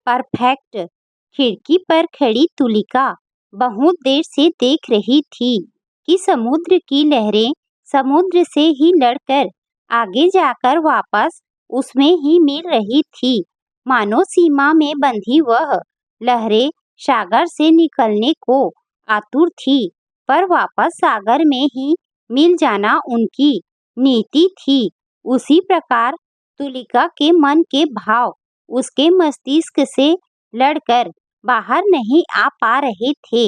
Perfect. खिड़की पर खड़ी तुलिका बहुत देर से देख रही थी कि समुद्र की लहरें समुद्र से ही लड़कर आगे जाकर वापस उसमें ही मिल रही थी। मानो सीमा में बंधी वह लहरें सागर से निकलने को आतुर थी, पर वापस सागर में ही मिल जाना उनकी नीति थी। उसी प्रकार तुलिका के मन के भाव उसके मस्तिष्क से लड़कर बाहर नहीं आ पा रहे थे,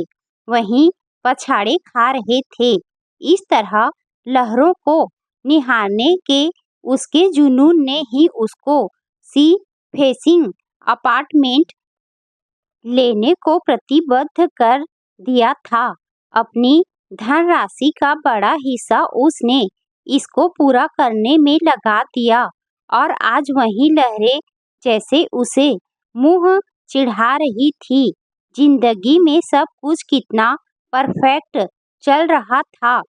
वहीं पछाड़े खा रहे थे। इस तरह लहरों को निहारने के उसके जुनून ने ही उसको सी फेसिंग अपार्टमेंट लेने को प्रतिबद्ध कर दिया था। अपनी धनराशि का बड़ा हिस्सा उसने इसको पूरा करने में लगा दिया और आज वही लहरें जैसे उसे मुंह चिढ़ा रही थी। जिंदगी में सब कुछ कितना परफेक्ट चल रहा था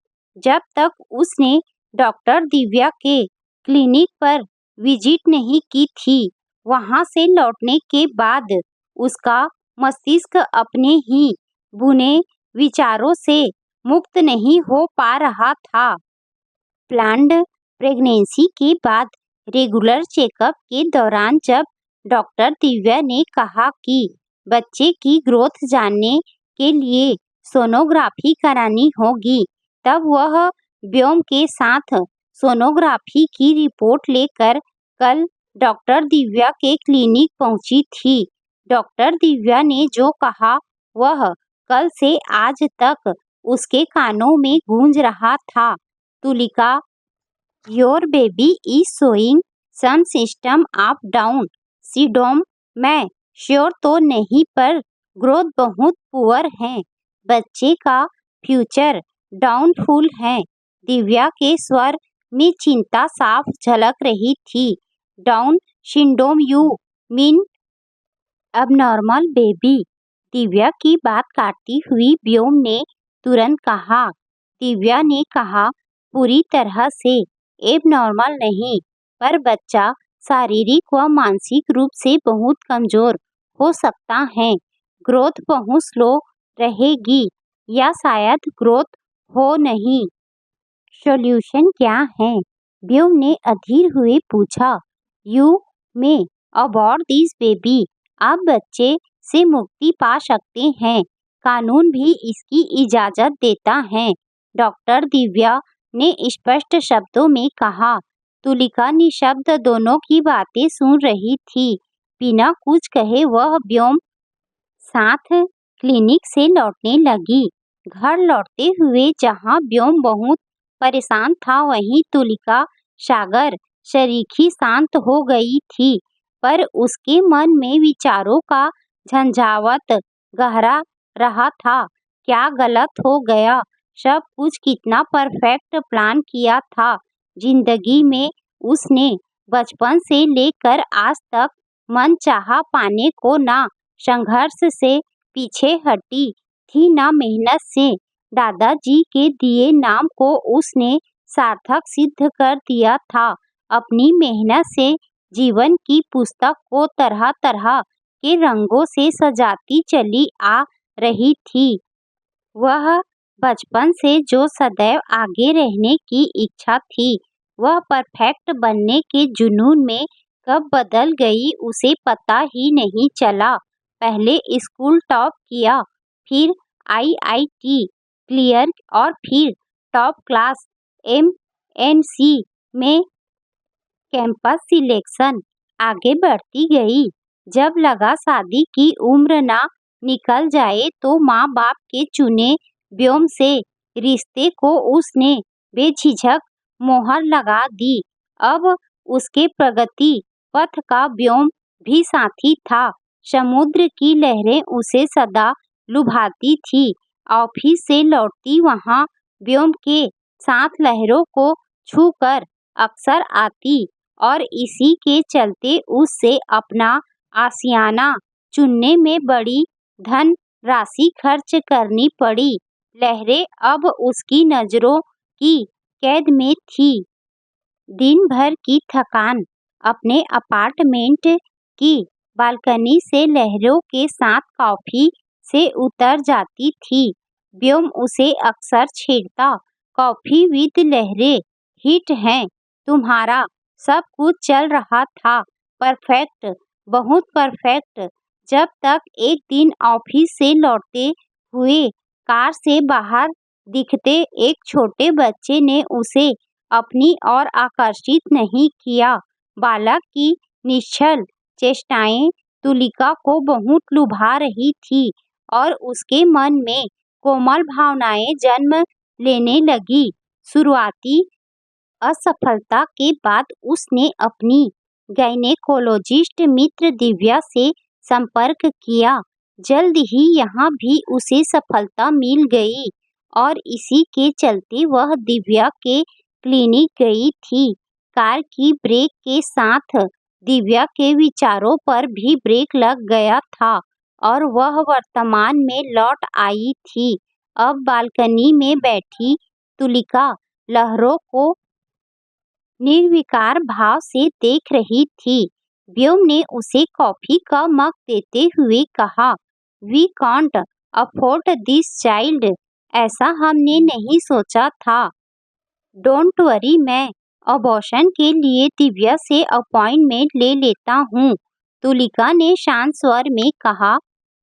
जब तक उसने डॉक्टर दिव्या के क्लिनिक पर विजिट नहीं की थी। वहां से लौटने के बाद उसका मस्तिष्क अपने ही बुने विचारों से मुक्त नहीं हो पा रहा था। प्लान्ड प्रेगनेंसी के बाद रेगुलर चेकअप के दौरान जब डॉक्टर दिव्या ने कहा कि बच्चे की ग्रोथ जानने के लिए सोनोग्राफी करानी होगी, तब वह व्योम के साथ सोनोग्राफी की रिपोर्ट लेकर कल डॉक्टर दिव्या के क्लिनिक पहुंची थी। डॉक्टर दिव्या ने जो कहा वह कल से आज तक उसके कानों में गूंज रहा था। Tulika, your baby is showing some system up down syndrome. मैं श्योर तो नहीं, पर ग्रोथ बहुत पुअर है। बच्चे का फ्यूचर डाउनफुल है। दिव्या के स्वर में चिंता साफ झलक रही थी। Down syndrome, you mean abnormal baby? Divya की बात काटती हुई व्योम ने तुरंत कहा। दिव्या ने कहा, पूरी तरह से एबनॉर्मल नहीं, पर बच्चा शारीरिक व मानसिक रूप से बहुत कमजोर हो सकता है। ग्रोथ बहुत स्लो रहेगी या शायद ग्रोथ हो नहीं। सॉल्यूशन क्या है? व्योम ने अधीर हुए पूछा। You may abort this baby. आप बच्चे से मुक्ति पा सकते हैं। कानून भी इसकी इजाजत देता है, डॉक्टर दिव्या ने स्पष्ट शब्दों में कहा। तुलिका निशब्द दोनों की बातें सुन रही थी। बिना कुछ कहे वह व्योम साथ क्लिनिक से लौटने लगी। घर लौटते हुए जहां व्योम बहुत परेशान था, वहीं तुलिका सागर शरीखी शांत हो गई थी, पर उसके मन में विचारों का झंझावात गहरा रहा था। क्या गलत हो गया? सब कुछ कितना परफेक्ट प्लान किया था। जिंदगी में उसने बचपन से लेकर आज तक मनचाहा पाने को ना संघर्ष से पीछे हटी थी, ना मेहनत से। दादाजी के दिए नाम को उसने सार्थक सिद्ध कर दिया था। अपनी मेहनत से जीवन की पुस्तक को तरह तरह के रंगों से सजाती चली आ रही थी। वह बचपन से जो सदैव आगे रहने की इच्छा थी, वह परफेक्ट बनने के जुनून में कब बदल गई उसे पता ही नहीं चला। पहले स्कूल टॉप किया, फिर आईआईटी क्लियर और फिर टॉप क्लास एमएनसी में कैंपस सिलेक्शन। आगे बढ़ती गई। जब लगा शादी की उम्र ना निकल जाए तो माँ बाप के चुने व्योम से रिश्ते को उसने बेझिझक मोहर लगा दी। अब उसके प्रगति पथ का व्योम भी साथी था। समुद्र की लहरें उसे सदा लुभाती थी। ऑफिस से लौटती वहां व्योम के साथ लहरों को छूकर अक्सर आती और इसी के चलते उससे अपना आशियाना चुनने में बड़ी धन राशि खर्च करनी पड़ी। लहरें अब उसकी नजरों की कैद में थी। दिन भर की थकान अपने अपार्टमेंट की बालकनी से लहरों के साथ कॉफी से उतर जाती थी। व्योम उसे अक्सर छेड़ता, कॉफी विद लहरें, हिट है तुम्हारा, सब कुछ चल रहा था, परफेक्ट, बहुत परफेक्ट। जब तक एक दिन ऑफिस से लौटते हुए कार से बाहर दिखते एक छोटे बच्चे ने उसे अपनी ओर आकर्षित नहीं किया। बालक की निश्चल चेष्टाएं तुलिका को बहुत लुभा रही थी और उसके मन में कोमल भावनाएं जन्म लेने लगी। शुरुआती असफलता के बाद उसने अपनी गायनेकोलॉजिस्ट मित्र दिव्या से संपर्क किया। जल्द ही यहाँ भी उसे सफलता मिल गई और इसी के चलते वह दिव्या के क्लिनिक गई थी। कार की ब्रेक के साथ दिव्या के विचारों पर भी ब्रेक लग गया था और वह वर्तमान में लौट आई थी। अब बालकनी में बैठी तुलिका लहरों को निर्विकार भाव से देख रही थी। व्योम ने उसे कॉफी का मग देते हुए कहा, we can't afford this child, ऐसा हमने नहीं सोचा था। डोंट वरी, मैं अबॉर्शन के लिए दिव्या से अपॉइंटमेंट ले लेता हूँ, तुलिका ने शांत स्वर में कहा।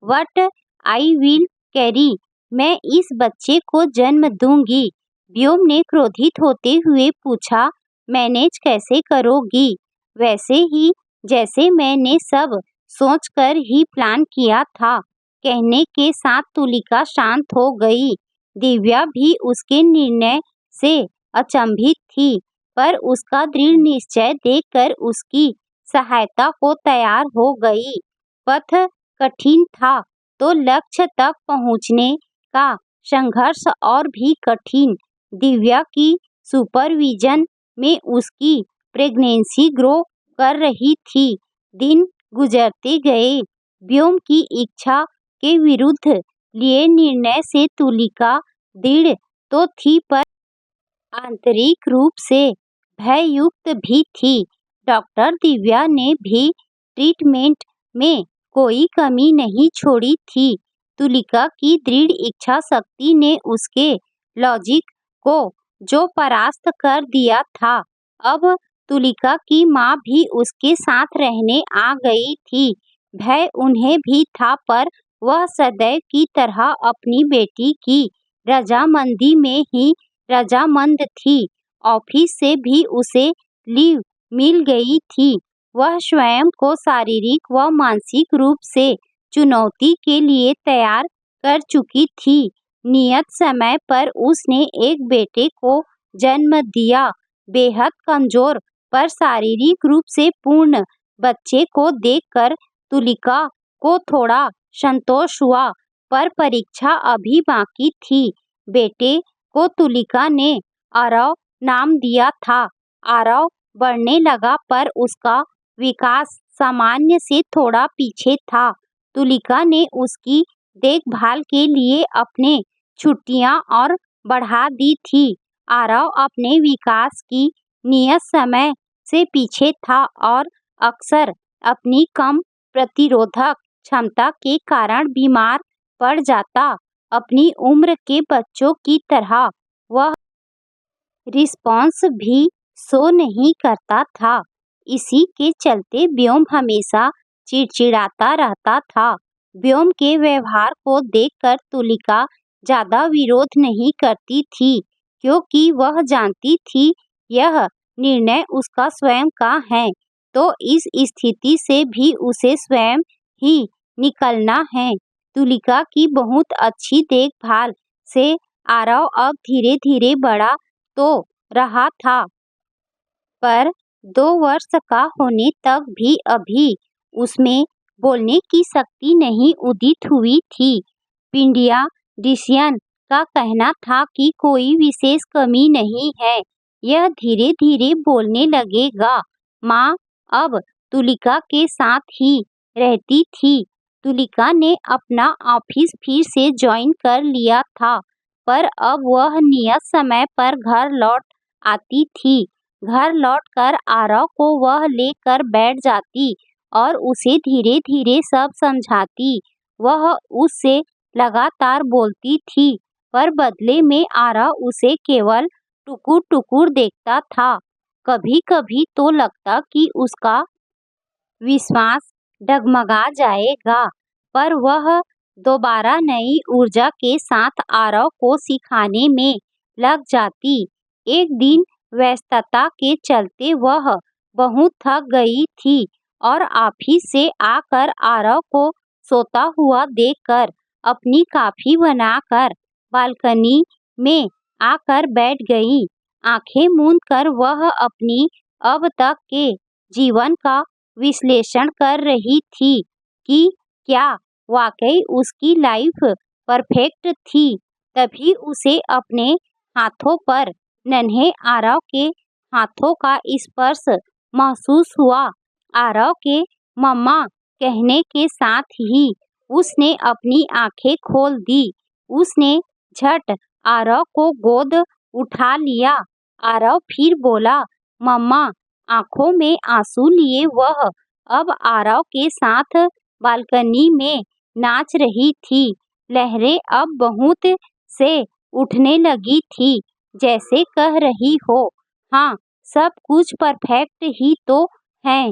वट आई विल कैरी, मैं इस बच्चे को जन्म दूंगी, व्योम ने क्रोधित होते हुए पूछा। मैनेज कैसे करोगी? वैसे ही जैसे मैंने सब सोचकर ही प्लान किया था, कहने के साथ तुलिका शांत हो गई। दिव्या भी उसके निर्णय से अचंभित थी, पर उसका दृढ़ निश्चय देखकर उसकी सहायता को तैयार हो गई। पथ कठिन था तो लक्ष्य तक पहुंचने का संघर्ष और भी कठिन। दिव्या की सुपरविजन में उसकी प्रेगनेंसी ग्रो कर रही थी। दिन गुजरते गए। व्योम की इच्छा के विरुद्ध लिए निर्णय से तुलिका दृढ़ तो थी, पर आंतरिक रूप से भययुक्त भी थी। डॉक्टर दिव्या ने भी ट्रीटमेंट में कोई कमी नहीं छोड़ी थी। तुलिका की दृढ़ इच्छा शक्ति ने उसके लॉजिक को जो परास्त कर दिया था। अब तुलिका की माँ भी उसके साथ रहने आ गई थी। भय उन्हें भी था, पर वह सदैव की तरह अपनी बेटी की रजामंदी में ही रजामंद थी। ऑफिस से भी उसे लीव मिल गई थी। वह स्वयं को शारीरिक व मानसिक रूप से चुनौती के लिए तैयार कर चुकी थी। नियत समय पर उसने एक बेटे को जन्म दिया। बेहद कमजोर पर शारीरिक रूप से पूर्ण बच्चे को देखकर तुलिका को थोड़ा संतोष हुआ, पर परीक्षा अभी बाकी थी। बेटे को तुलिका ने आरव नाम दिया था। आरव बढ़ने लगा, पर उसका विकास सामान्य से थोड़ा पीछे था। तुलिका ने उसकी देखभाल के लिए अपने छुट्टियां और बढ़ा दी थी। आरव अपने विकास की नियत समय से पीछे था और अक्सर अपनी कम प्रतिरोधक क्षमता के कारण बीमार पड़ जाता। अपनी उम्र के बच्चों की तरह वह रिस्पॉन्स भी शो नहीं करता था। इसी के चलते व्योम हमेशा चिड़चिड़ाता रहता था। व्योम के व्यवहार को देखकर तुलिका ज्यादा विरोध नहीं करती थी, क्योंकि वह जानती थी यह निर्णय उसका स्वयं का है, तो इस स्थिति से भी उसे स्वयं ही निकलना है। तुलिका की बहुत अच्छी देखभाल से आरव अब धीरे धीरे बड़ा तो रहा था, पर 2 वर्ष का होने तक भी अभी उसमें बोलने की शक्ति नहीं उदित हुई थी। पीडियाट्रिशियन का कहना था कि कोई विशेष कमी नहीं है, यह धीरे धीरे बोलने लगेगा। माँ अब तुलिका के साथ ही रहती थी। तुलिका ने अपना ऑफिस फिर से ज्वाइन कर लिया था, पर अब वह नियत समय पर घर लौट आती थी। घर लौटकर आरव को वह लेकर बैठ जाती और उसे धीरे धीरे सब समझाती। वह उससे लगातार बोलती थी, पर बदले में आरव उसे केवल टुकुर टुकुर देखता था। कभी कभी तो लगता कि उसका विश्वास डगमगा जाएगा, पर वह दोबारा नई ऊर्जा के साथ आरव को सिखाने में लग जाती। एक दिन व्यस्तता के चलते वह बहुत थक गई थी और ऑफिस से आकर आरव को सोता हुआ देखकर अपनी कॉफी बनाकर बालकनी में आकर बैठ गई। आंखें मूंद कर वह अपनी अब तक के जीवन का विश्लेषण कर रही थी कि क्या वाकई उसकी लाइफ परफेक्ट थी। तभी उसे अपने हाथों पर नन्हे आरव के हाथों का स्पर्श महसूस हुआ। आरव के मम्मा कहने के साथ ही उसने अपनी आंखें खोल दी। उसने झट आरव को गोद उठा लिया। आरव फिर बोला, मम्मा। आंखों में आंसू लिए वह अब आरव के साथ बालकनी में नाच रही थी। लहरें अब बहुत से उठने लगी थी, जैसे कह रही हो, हाँ, सब कुछ परफेक्ट ही तो है।